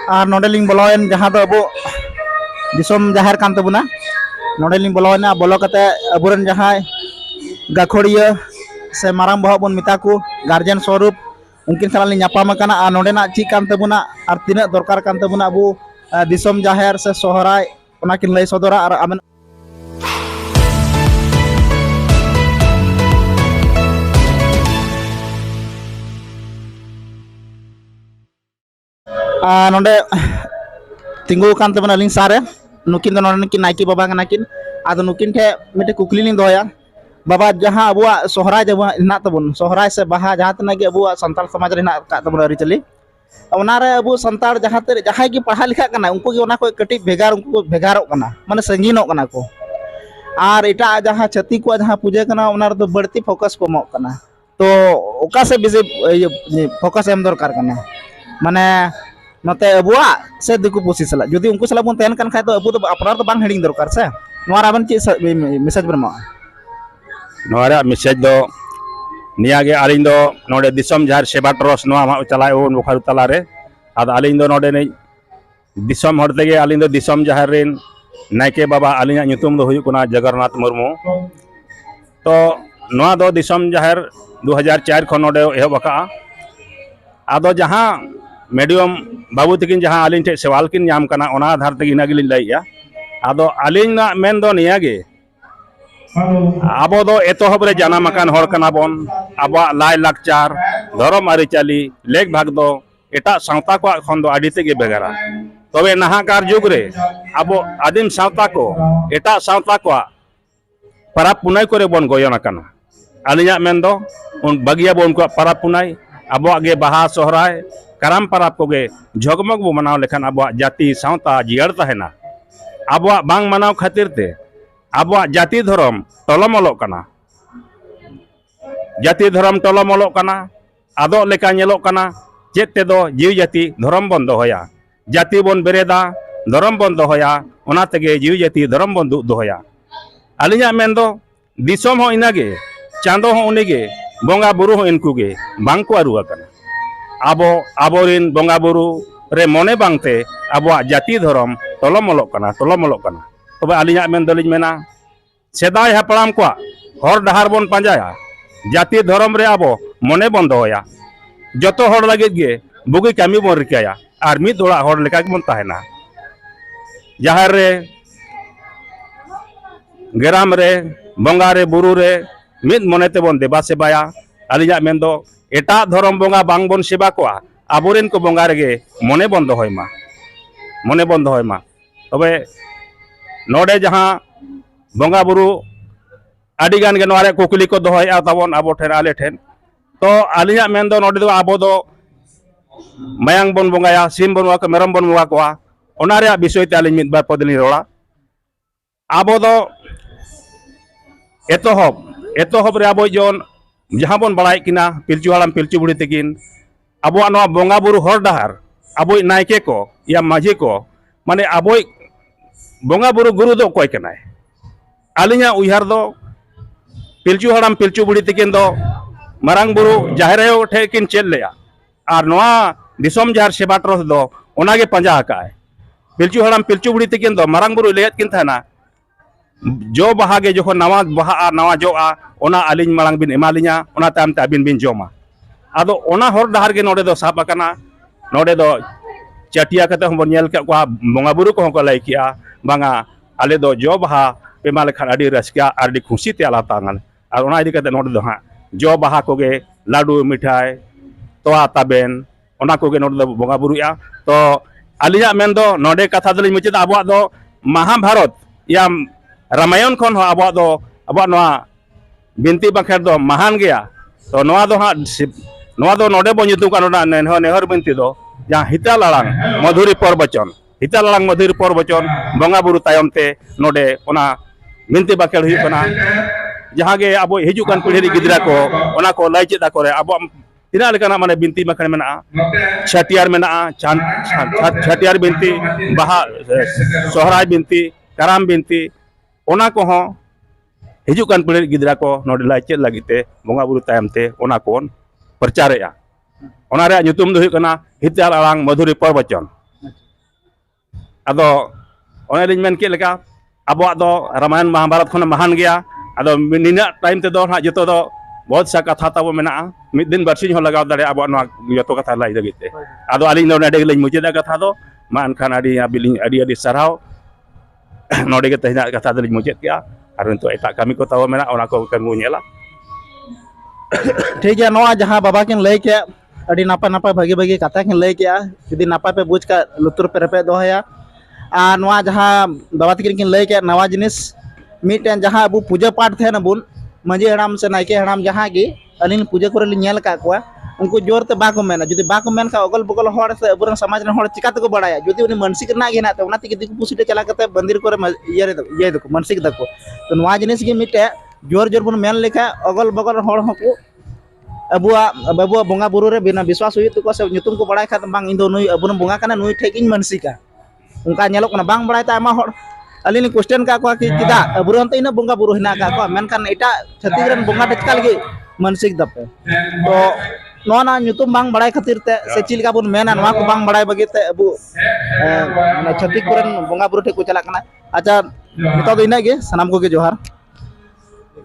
Ar nodeling boloen jahan do abu disom jahar kan tabuna nodeling boloena bolo kate aburen jahai gakhoriya se marang bohok bon mitaku garden sorup mungkin salah nyapa makana nodena cik kan tabuna ar tina dorkar kan tabuna abu disom jahar se sohrai onakin lay sodora ar amen nonde tinggu kan teman aling sare nukin do nonde nukin naiki baba nganakin ado nukin te mete kukli ling doya baba jaha abuwa sohrai jaba ina tabun sohrai se baha jaha tenagi abuwa santal samaj re ina ka tabun ari chali onare abu santal jaha te jaha gi pahal likha kana unku gi ona ko kati begar unku begarok kana mane sanginok kana ko ar ita jaha chati ko jaha puja kana onar do बढ़ती focus को मok kana तो ओका से busy focus M दरकार kana mane नते Abua से दिकु pussy सला जदि उनको सला बन तहन kan खाय तो अबु तो अपनार तो बांग हेडिंग दरकार से नोरा आबन ची मेसेज बरमा नोरा मेसेज दो नियागे आलिन दो नोडे दिसम जहार सेवा ट्रस्ट नो मा चलाय ओन बखार तलारे आद आलिन दो नोडे नै दिसम हर तेगे आलिन दो दिसम जहार रेन नायके बाबा आलिना nyutum दो हुयु कुना जगन्नाथ मुर्मू तो नोआ दो दिसम जहार 2004 खन नोडे एहब का आदो जहां मीडियम बाबू तकिन जहां आलिन ठे सवाल किन नाम कना ओना आधार तक इना गिलिन लैया आदो आलिन ना मेन दो नियागे आबो दो एतोहब रे जानाम अकान हर कना बोन आबो लाय लाकचार धर्म आरिचाली लेख भाग दो एटा सावता को खन दो आडी तेगे बेगारा तबे नाहाकार जुग रे आबो आदिम सावता को एटा सावता को परब पुनाय करे बोन गोयना कना आलिया मेन दो उन बगिया बोन को परब पुनाय आबो आगे बाहा सोहराय करम परब कोगे झगमग बो मनाव लेखान अब जाति सावता जियाड़ तहना अब बांग मनाव खातिर ते अब जाति धर्म टलमलोग कना जाति धर्म टलमलोग कना आदो लेका नेलोग कना चेत ते दो जीव जाति धर्म बन दोहया जाति बन बेरेदा धर्म बन दोहया ओना तेगे जीव जाति धर्म बन दोहया आलिया मेन दो दिसम हो इनागे चांदो हो उनिगे बोंगा बुरु हो इनकुगे बांग को आरुआ कना आबो आबोरिन बोंगा बुरु रे मने बांगते आबो जाति धर्म टलमलोग कना तबे आलिया मेन दलिज मेना सेदाय हापड़ाम को हर डहार बन पांजाया जाति धर्म रे आबो मने बन दोया जतो हर लगे गे बुगी कामी बन रिकाया आर मिद ओड़ा हर लेका बन ताहेना जहार रे गेराम रे बोंगा रे बुरु रे मिद मनेते बन देबा सेबाया आलिया मेन दो एटा धर्म बोंगा बांग बन सेवा को आबोरेन को बोंगा रेगे मने बन दोहयमा तबे नोडे जहां बोंगा बुरु आदि गान के नोरे कुकली को दोहया तबन आबो ठेन आले ठेन तो आलिया मेन दो नोडे दो आबो दो मयांग बन बोंगाया सिम बन वाक मेरम बन बोंगा को ओना रे विषय ते आलिन मिद बार पदली रोड़ा आबो दो एतोहब रे आबो जोन जहां बन बड़ाई किना पिलचु हालाम पिलचु बुढ़ी तकिन अब बोंगा बुरु हर डहार अब नायके को या माझी को माने अब बोंगा बुरु गुरु दो कोई कनाय आलिया उहार दो पिलचु हालाम पिलचु बुढ़ी तकिन दो मारांग बुरु जाहेरायो ठे किन चेल लेया आर नोआ दिसम जहार सेवा ट्रस्ट दो ओनागे पंजा हकाय पिलचु हालाम पिलचु बुढ़ी तकिन दो मारांग बुरु लेयत किन थाना जो बहागे जो नवा बहा नवा जो ओना आलिन मांग बिन एमालिया ओना ताम ते आबिन बिन जोमा आदो ओना हर डहार के नोडे दो साब अकना नोडे दो चटिया कते हम नेल के को बोंगा बुरु को को लाई किया बांगा आले दो जो बहा पेमा लेखा आडी रसका आडी खुशी ते आला तांगन आर ओना इदी कते नोडे दो हा जो बहा कोगे लाडू मिठाई तोआ ताबेन ओना कोगे नोडे दो बोंगा बुरु या तो आलिया मेन दो नोडे कथा दलिन मुचित आबो दो महाभारत या रामायण खन हो आबो दो आबो नोआ बिनती बाखेर दो महान गया तो नोआ दो नोडे बन युतु कानोना नेहर बिनती दो जहां हिता लालांग मधुरी परबचन बोंगा बुरु तायम ते नोडे ओना बिनती बाखेर हुई कना जहां गे अब हिजु कान पीढ़ी गिदरा को ओना को लाई चेदा करे अब तिना लेकाना माने बिनती बाखेर मेना छटियार मेना छटियार बिनती बाहा सोहराय बिनती कराम बिनती ओना को हो हिजु कान पीढ़ी गिदरा को नोडे लाई चेद लागिते बोंगा बुरु तायम ते ओना कोन प्रचारेया ओना रे nyutum दो हुई कना हिताल आलांग Madhuri परबचन ado one lin men ke leka abo do Ramayan Mahabharat khona mahan gaya ado nina time te do ha joto do बहुत सा कथा तब मेना मिद दिन बरसिन हो लगाव दाड़े अब जो कथा लाई लगे आदो आलिंग नोडे गेलिं मुचादा कथा दो मा अनखान आदि आबिलिंग आदि साराव नोडे के तहना कथा दलिं मुचाद किया आर नितो एटा कमी को तब मेना ओना को कंगु नेला ठीक है नवा जहाँ बाबा किन लय के अड़ी नापा नापा भागी भागी कथा किन लय के जुदी नापा पे बुझ का लुतुर पे रपे दोहया आ नवा जहाँ बाबा तकिन किन लय के नवा जिनिस मिटन जहाँ अबु पूजा पाठ थे ना बुन मांझी हड़ाम से नायके हड़ाम जहाँ की अलिन पूजा करे लिन नेल का कुआ उनको जोर ते बाको मेना जुदी बाको मेन का अगल बगल हड़ से अबुरन समाज रे हड़ चिका तको बड़ाया जुदी उनी मानसिक ना गे ना ते उना तिके दिकु पुसिटे चला कते मंदिर करे ये दको मानसिक दको तो नवा जिनिस के मिटे जोर जोर बुन मेन लेखा अगल बगल हड़ हको अबुआ बोंगा बुरु रे बिना विश्वास हुई तो से nyutum को बड़ाय खात बांग इंदो नुई अबुन बोंगा कना नुई ठेकिन मानसिका उनका नेलो कना बांग बड़ाय ता आमा हड़ अलिन क्वेश्चन का कि चिदा अबुरन ते इन बोंगा बुरु हिना का को मेनखान एटा छत्तीस रन बोंगा टचकाल गे मानसिक दपे तो नोना ना nyutum बांग बड़ाय खातिर ते से चिलका बुन मेना नवा को बांग बड़ाय बगे ते अबु छत्तीस रन बोंगा बुरु ठे को चला कना अच्छा नितो दो इना गे सनाम को गे जोहार।